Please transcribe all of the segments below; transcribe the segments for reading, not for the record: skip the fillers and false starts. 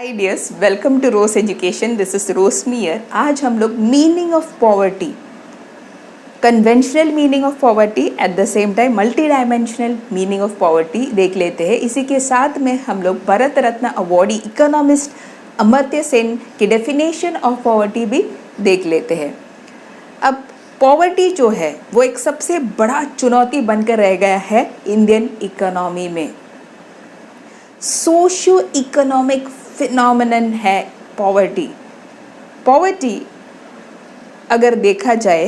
Hi dears, welcome to Rose Education. This is Roshni here. आज हम लोग meaning of poverty, conventional meaning of poverty, at the same time multi dimensional meaning of poverty देख लेते हैं। इसी के साथ में हम लोग भारत रत्न अवॉर्डी इकोनॉमिस्ट अमर्त्य सेन की डेफिनेशन ऑफ पॉवर्टी भी देख लेते हैं। अब पॉवर्टी जो है वो एक सबसे बड़ा चुनौती बनकर रह गया है इंडियन इकोनॉमी में। सोशियो इकोनॉमिक फिनोमिनन है पॉवर्टी। पॉवर्टी अगर देखा जाए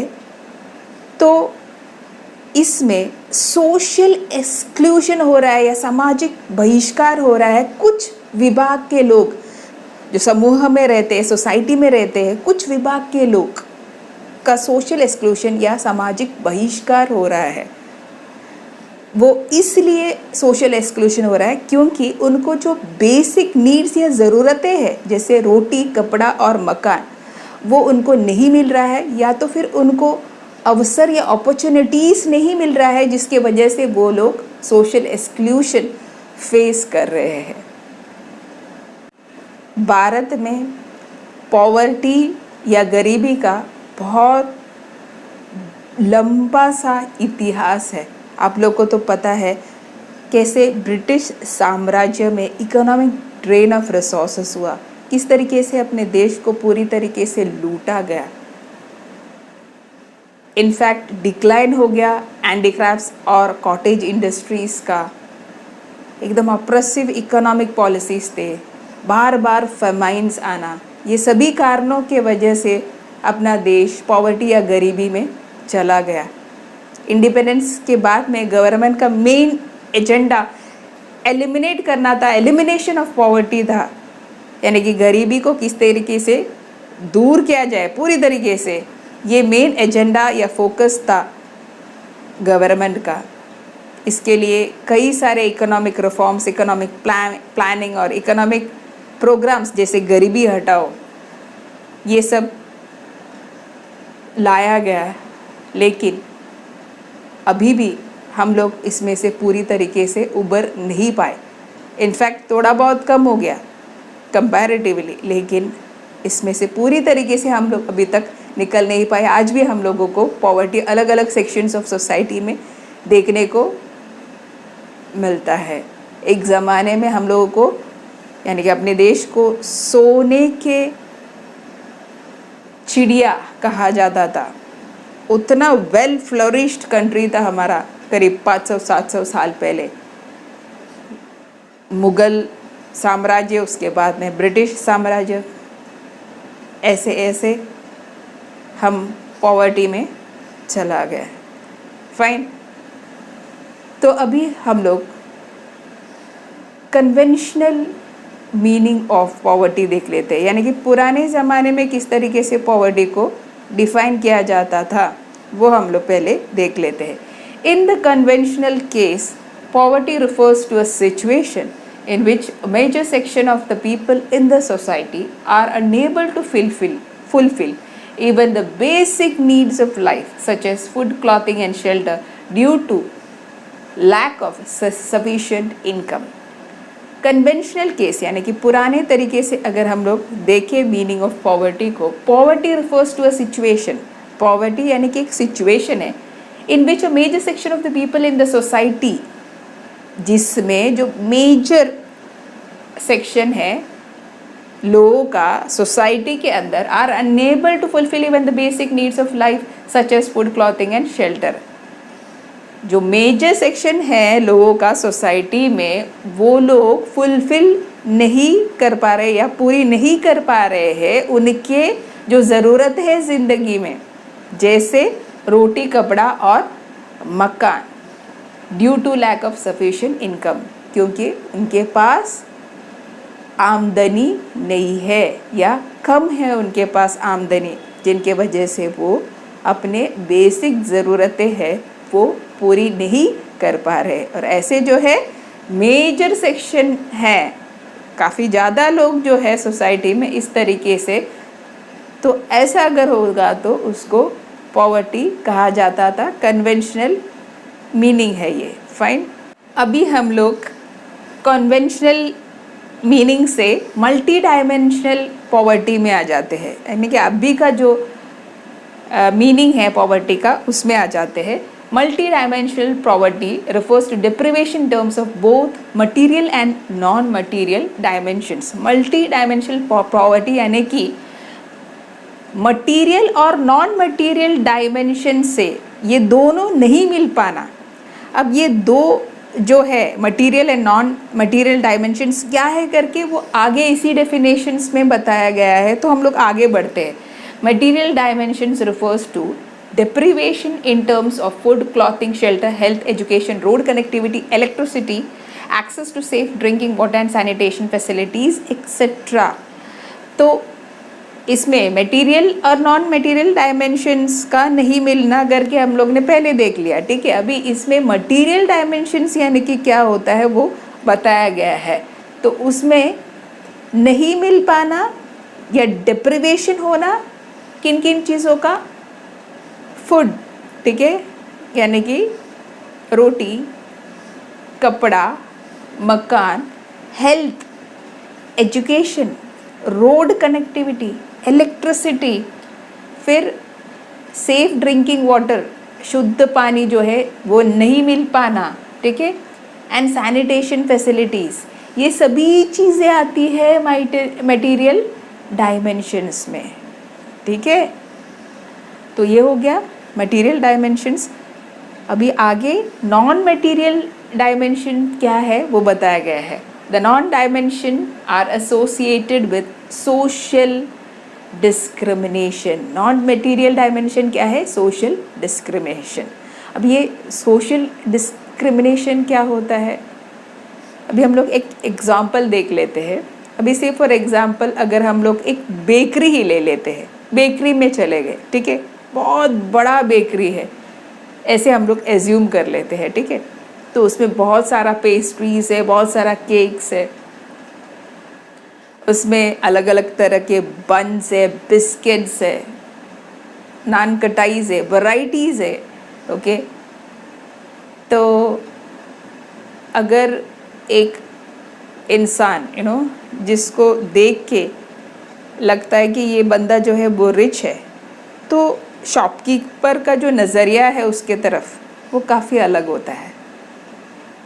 तो इसमें सोशल एक्सक्लूजन हो रहा है या सामाजिक बहिष्कार हो रहा है। कुछ विभाग के लोग जो समूह में रहते हैं, सोसाइटी में रहते हैं, कुछ विभाग के लोग का सोशल एक्सक्लूजन या सामाजिक बहिष्कार हो रहा है। वो इसलिए सोशल एक्सक्लूजन हो रहा है क्योंकि उनको जो बेसिक नीड्स या ज़रूरतें हैं जैसे रोटी, कपड़ा और मकान, वो उनको नहीं मिल रहा है, या तो फिर उनको अवसर या अपॉर्चुनिटीज़ नहीं मिल रहा है, जिसके वजह से वो लोग सोशल एक्सक्लूजन फेस कर रहे हैं। भारत में पॉवर्टी या गरीबी का बहुत लंबा सा इतिहास है। आप लोग को तो पता है कैसे ब्रिटिश साम्राज्य में इकोनॉमिक ड्रेन ऑफ रिसोर्सेस हुआ, किस तरीके से अपने देश को पूरी तरीके से लूटा गया। इनफैक्ट डिक्लाइन हो गया हैंडीक्राफ्ट्स और कॉटेज इंडस्ट्रीज़ का। एकदम ऑप्रेसिव इकोनॉमिक पॉलिसीज थे, बार बार फेमाइन्स आना, ये सभी कारणों के वजह से अपना देश पॉवर्टी या गरीबी में चला गया। इंडिपेंडेंस के बाद में गवर्नमेंट का मेन एजेंडा एलिमिनेट करना था, एलिमिनेशन ऑफ पॉवर्टी था, यानी कि गरीबी को किस तरीके से दूर किया जाए पूरी तरीके से, ये मेन एजेंडा या फोकस था गवर्नमेंट का। इसके लिए कई सारे इकोनॉमिक रिफॉर्म्स, इकोनॉमिक प्लानिंग और इकोनॉमिक प्रोग्राम्स जैसे गरीबी हटाओ, ये सब लाया गया। लेकिन अभी भी हम लोग इसमें से पूरी तरीके से उबर नहीं पाए। इनफैक्ट थोड़ा बहुत कम हो गया कंपैरेटिवली, लेकिन इसमें से पूरी तरीके से हम लोग अभी तक निकल नहीं पाए। आज भी हम लोगों को पॉवर्टी अलग अलग सेक्शंस ऑफ सोसाइटी में देखने को मिलता है। एक ज़माने में हम लोगों को, यानी कि अपने देश को सोने के चिड़िया कहा जाता था। उतना वेल फ्लोरिश्ड कंट्री था हमारा करीब 500-700 साल पहले। मुगल साम्राज्य, उसके बाद में ब्रिटिश साम्राज्य, ऐसे ऐसे हम पॉवर्टी में चला गए। फाइन, तो अभी हम लोग कन्वेंशनल मीनिंग ऑफ पॉवर्टी देख लेते हैं, यानी कि पुराने ज़माने में किस तरीके से पॉवर्टी को डिफाइन किया जाता था वो हम लोग पहले देख लेते हैं। In the conventional case, poverty refers to a situation in which a major section of the people in the society are unable to fulfill even the basic needs of life such as food, clothing and shelter due to lack of sufficient income. Conventional case यानी कि पुराने तरीके से अगर हम लोग देखें meaning of poverty को, poverty refers to a situation. Poverty यानी कि एक सिचुएशन है in which a major section of the people in the society, जिसमें जो मेजर सेक्शन है लोगों का सोसाइटी के अंदर are unable to fulfil even the basic needs of life such as food, clothing and shelter. जो major section है लोगों का सोसाइटी में, वो लोग फुलफिल नहीं कर पा रहे या पूरी नहीं कर पा रहे हैं उनके जो ज़रूरत है ज़िंदगी में, जैसे रोटी, कपड़ा और मकान, due to lack of sufficient income, क्योंकि उनके पास आमदनी नहीं है या कम है उनके पास आमदनी, जिनके वजह से वो अपने बेसिक ज़रूरतें हैं वो पूरी नहीं कर पा रहे। और ऐसे जो है मेजर सेक्शन है, काफ़ी ज़्यादा लोग जो है सोसाइटी में इस तरीके से, तो ऐसा अगर होगा तो उसको पॉवर्टी कहा जाता था। कन्वेंशनल मीनिंग है ये। फाइन, अभी हम लोग कन्वेंशनल मीनिंग से मल्टी डायमेंशनल पॉवर्टी में आ जाते हैं, यानी कि अभी का जो मीनिंग है पॉवर्टी का उसमें आ जाते हैं। Multi dimensional poverty refers to deprivation terms of both material and non-material dimensions। Multi dimensional poverty यानी कि मटीरियल और नॉन मटीरियल डायमेंशन से ये दोनों नहीं मिल पाना। अब ये दो जो है material and non material dimensions क्या है करके वो आगे इसी डेफिनेशंस में बताया गया है, तो हम लोग आगे बढ़ते हैं। Material dimensions refers to deprivation in terms of food, clothing, shelter, health, education, road connectivity, electricity, access to safe drinking water and sanitation facilities, etc। तो इसमें मटेरियल और नॉन मटेरियल डायमेंशंस का नहीं मिलना करके हम लोग ने पहले देख लिया, ठीक है। अभी इसमें मटेरियल डायमेंशंस यानी कि क्या होता है वो बताया गया है। तो उसमें नहीं मिल पाना या डिप्रिवेशन होना किन किन चीज़ों का, फूड, ठीक है, यानी कि रोटी, कपड़ा, मकान, health, education, road connectivity, electricity, फिर सेफ ड्रिंकिंग वाटर, शुद्ध पानी जो है वो नहीं मिल पाना, ठीक है, एंड सैनिटेशन फैसिलिटीज़, ये सभी चीज़ें आती है मटेरियल डायमेंशंस में, ठीक है। तो ये हो गया मटेरियल डायमेंशंस। अभी आगे नॉन मटेरियल डायमेंशन क्या है वो बताया गया है। The non dimension are associated with social discrimination. Non material dimension क्या है, सोशल डिस्क्रिमिनेशन। अब ये सोशल डिस्क्रिमिनेशन क्या होता है, अभी हम लोग एक एग्जाम्पल देख लेते हैं। अभी से फॉर एग्जाम्पल अगर हम लोग एक बेकरी ही ले लेते हैं, बेकरी में चले गए, ठीक है, बहुत बड़ा बेकरी है ऐसे हम लोग एज्यूम कर लेते हैं, ठीक है। तो उसमें बहुत सारा पेस्ट्रीज है, बहुत सारा केक्स है, उसमें अलग अलग तरह के बन्स है, बिस्किट्स है, नान कटाईज है, वैराइटीज़ है, ओके। तो अगर एक इंसान जिसको देख के लगता है कि ये बंदा जो है वो रिच है, तो शॉपकीपर का जो नज़रिया है उसके तरफ वो काफ़ी अलग होता है।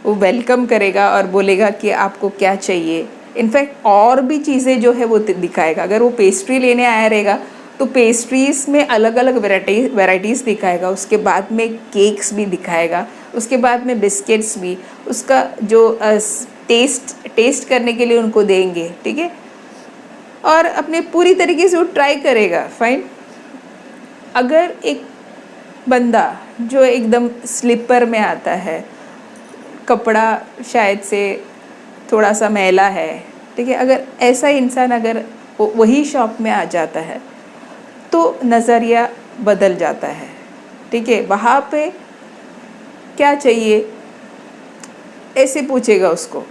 वो वेलकम करेगा और बोलेगा कि आपको क्या चाहिए, इनफैक्ट और भी चीज़ें जो है वो दिखाएगा। अगर वो पेस्ट्री लेने आया रहेगा तो पेस्ट्रीज़ में अलग अलग वैराइटीज़ दिखाएगा, उसके बाद में केक्स भी दिखाएगा, उसके बाद में बिस्किट्स भी, उसका जो टेस्ट करने के लिए उनको देंगे, ठीक है, और अपने पूरी तरीके से वो ट्राई करेगा, फाइन। अगर एक बंदा जो एकदम स्लीपर में आता है, कपड़ा शायद से थोड़ा सा मैला है, ठीक है, अगर ऐसा इंसान अगर वही शॉप में आ जाता है तो नज़रिया बदल जाता है, ठीक है। वहाँ पे क्या चाहिए ऐसे पूछेगा उसको,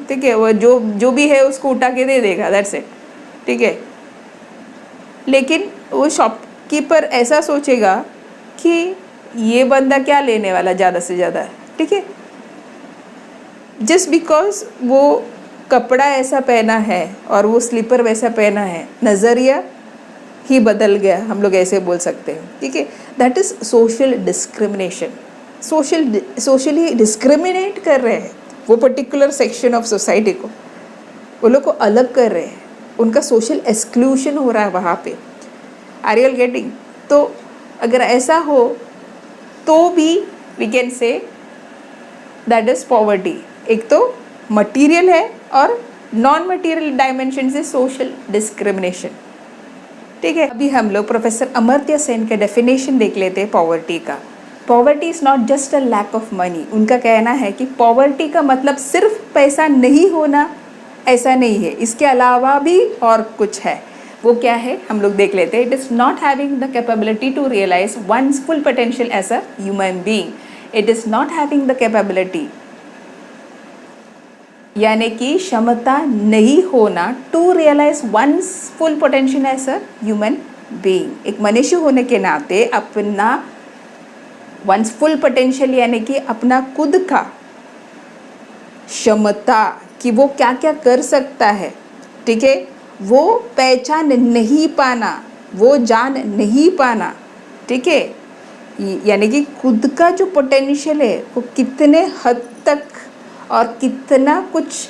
ठीक है, वो जो भी है उसको उठा के दे देगा, दैट्स इट, ठीक है। लेकिन वो शॉपकीपर ऐसा सोचेगा कि ये बंदा क्या लेने वाला ज़्यादा से ज़्यादा, ठीक है, जस्ट बिकॉज वो कपड़ा ऐसा पहना है और वो स्लीपर वैसा पहना है, नज़रिया ही बदल गया, हम लोग ऐसे बोल सकते हैं, ठीक है। That is social discrimination. Socially discriminate कर रहे हैं वो पर्टिकुलर सेक्शन ऑफ सोसाइटी को, वो लोग को अलग कर रहे हैं, उनका सोशल एक्सक्लूशन हो रहा है वहाँ पे। Are you getting? तो अगर ऐसा हो तो भी we can say that is poverty. एक तो मटीरियल है और नॉन मटीरियल डायमेंशन से सोशल डिस्क्रिमिनेशन, ठीक है। अभी हम लोग प्रोफेसर अमर्त्य सेन का डेफिनेशन देख लेते हैं पॉवर्टी का। Poverty is not just a lack of money. उनका कहना है कि पॉवर्टी का मतलब सिर्फ पैसा नहीं होना, ऐसा नहीं है, इसके अलावा भी और कुछ है। वो क्या है हम लोग देख लेते हैं। It is not having the capability to realise one's full potential as a human being. It is not having the capability यानी कि क्षमता नहीं होना to realise one's full potential as a human being. एक मनुष्य होने के नाते अपना वंस फुल पोटेंशियल यानी कि अपना खुद का क्षमता कि वो क्या क्या कर सकता है, ठीक है, वो पहचान नहीं पाना, वो जान नहीं पाना, ठीक है, यानी कि खुद का जो पोटेंशियल है वो कितने हद तक और कितना कुछ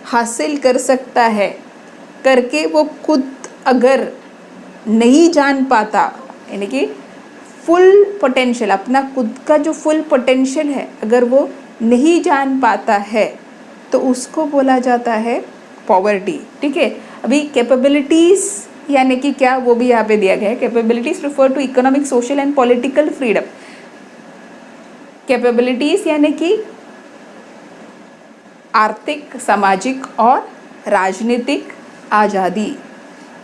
हासिल कर सकता है करके वो खुद अगर नहीं जान पाता, यानी कि फुल पोटेंशियल, अपना खुद का जो फुल पोटेंशियल है अगर वो नहीं जान पाता है तो उसको बोला जाता है पॉवर्टी, ठीक है। अभी कैपेबिलिटीज़ यानी कि क्या, वो भी यहाँ पे दिया गया है। Capabilities refer to economic, social and political freedom. Capabilities यानी कि आर्थिक, सामाजिक और राजनीतिक आज़ादी,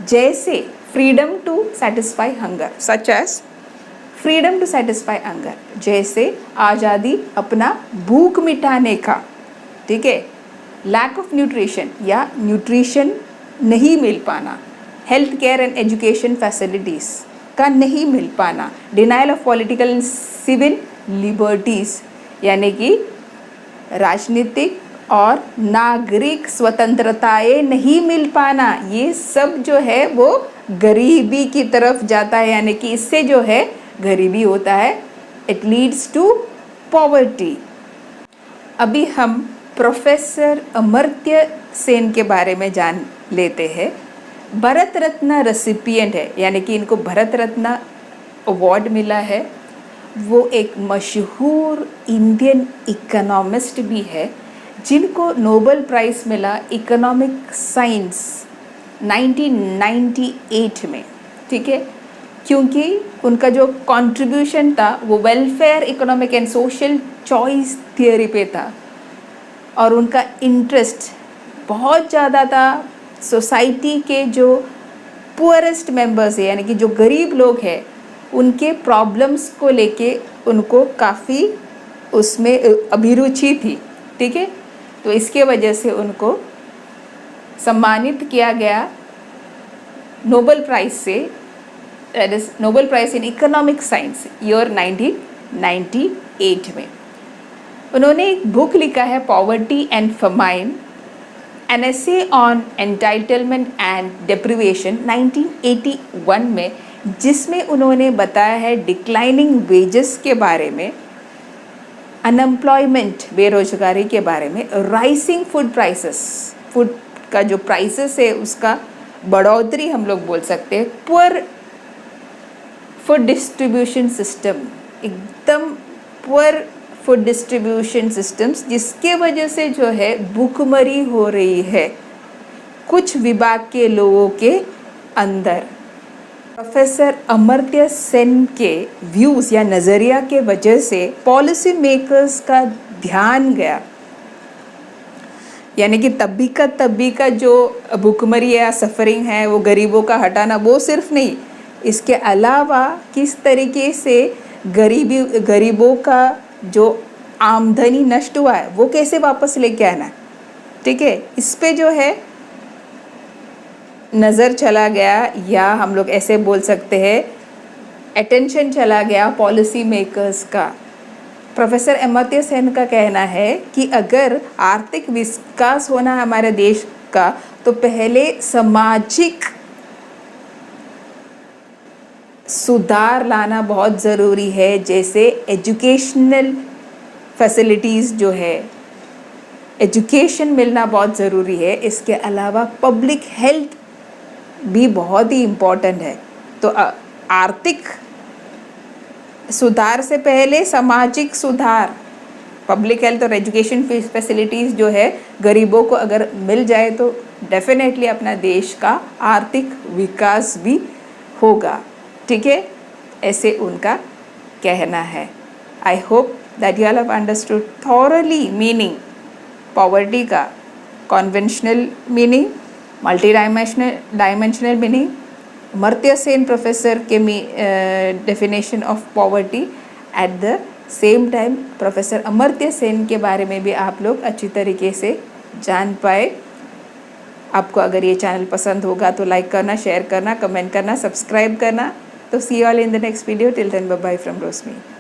जैसे freedom to satisfy hunger, such as freedom to satisfy hunger, जैसे आज़ादी अपना भूख मिटाने का, ठीक है। लैक ऑफ न्यूट्रिशन या न्यूट्रिशन नहीं मिल पाना, health care and education facilities का नहीं मिल पाना, denial of political and civil liberties यानी कि राजनीतिक और नागरिक स्वतंत्रताएं नहीं मिल पाना, ये सब जो है वो गरीबी की तरफ जाता है, यानी कि इससे जो है गरीबी होता है, इट लीड्स टू पॉवर्टी। अभी हम प्रोफेसर अमर्त्य सेन के बारे में जान लेते हैं। भारत रत्न रेसिपिएंट है, यानी कि इनको भारत रत्न अवार्ड मिला है। वो एक मशहूर इंडियन इकोनॉमिस्ट भी है जिनको नोबेल प्राइज़ मिला इकोनॉमिक साइंस 1998 में, ठीक है, क्योंकि उनका जो कंट्रीब्यूशन था वो welfare, economic and social choice theory पे था और उनका इंटरेस्ट बहुत ज़्यादा था सोसाइटी के जो पुअरेस्ट मेंबर्स है, यानी कि जो गरीब लोग हैं, उनके प्रॉब्लम्स को लेके उनको काफ़ी उसमें अभिरुचि थी, ठीक है। तो इसके वजह से उनको सम्मानित किया गया नोबेल प्राइज़ से, that is Nobel prize in economic science year 1998 में। उन्होंने एक बुक लिखा है poverty and famine, an essay on entitlement and deprivation 1981 में, जिसमें उन्होंने बताया है डिक्लाइनिंग वेजेस के बारे में, अनएम्प्लॉयमेंट, बेरोजगारी के बारे में, राइसिंग फूड प्राइसेस, फूड का जो प्राइसेस है उसका बढ़ोतरी हम लोग बोल सकते हैं, पुअर फूड डिस्ट्रीब्यूशन सिस्टम, एकदम पुअर फूड डिस्ट्रीब्यूशन सिस्टम्स, जिसके वजह से जो है भूखमरी हो रही है कुछ विभाग के लोगों के अंदर। प्रोफेसर अमर्त्य सेन के व्यूज़ या नज़रिया के वजह से पॉलिसी मेकर्स का ध्यान गया, यानी कि तभी का जो भूखमरी या सफरिंग है वो गरीबों का हटाना, वो सिर्फ नहीं, इसके अलावा किस तरीके से गरीबों का जो आमदनी नष्ट हुआ है वो कैसे वापस लेके आना है, ठीक है, इस पे जो है नज़र चला गया, या हम लोग ऐसे बोल सकते हैं अटेंशन चला गया पॉलिसी मेकर्स का। प्रोफेसर अमर्त्य सेन का कहना है कि अगर आर्थिक विकास होना हमारे देश का तो पहले सामाजिक सुधार लाना बहुत ज़रूरी है, जैसे एजुकेशनल फैसिलिटीज़ जो है, एजुकेशन मिलना बहुत ज़रूरी है। इसके अलावा पब्लिक हेल्थ भी बहुत ही इम्पोर्टेंट है। तो आर्थिक सुधार से पहले सामाजिक सुधार, पब्लिक हेल्थ और एजुकेशन फैसिलिटीज़ जो है गरीबों को अगर मिल जाए तो डेफिनेटली अपना देश का आर्थिक विकास भी होगा, ठीक है, ऐसे उनका कहना है। I hope that you all have understood thoroughly meaning poverty का, conventional meaning, multi dimensional meaning, Amartya Sen professor के definition of poverty, at the same time professor Amartya Sen के बारे में भी आप लोग अच्छी तरीके से जान पाए। आपको अगर ये चैनल पसंद होगा तो लाइक करना, शेयर करना, कमेंट करना, सब्सक्राइब करना। तो see you all in the next video. Till then bye bye from Roshni.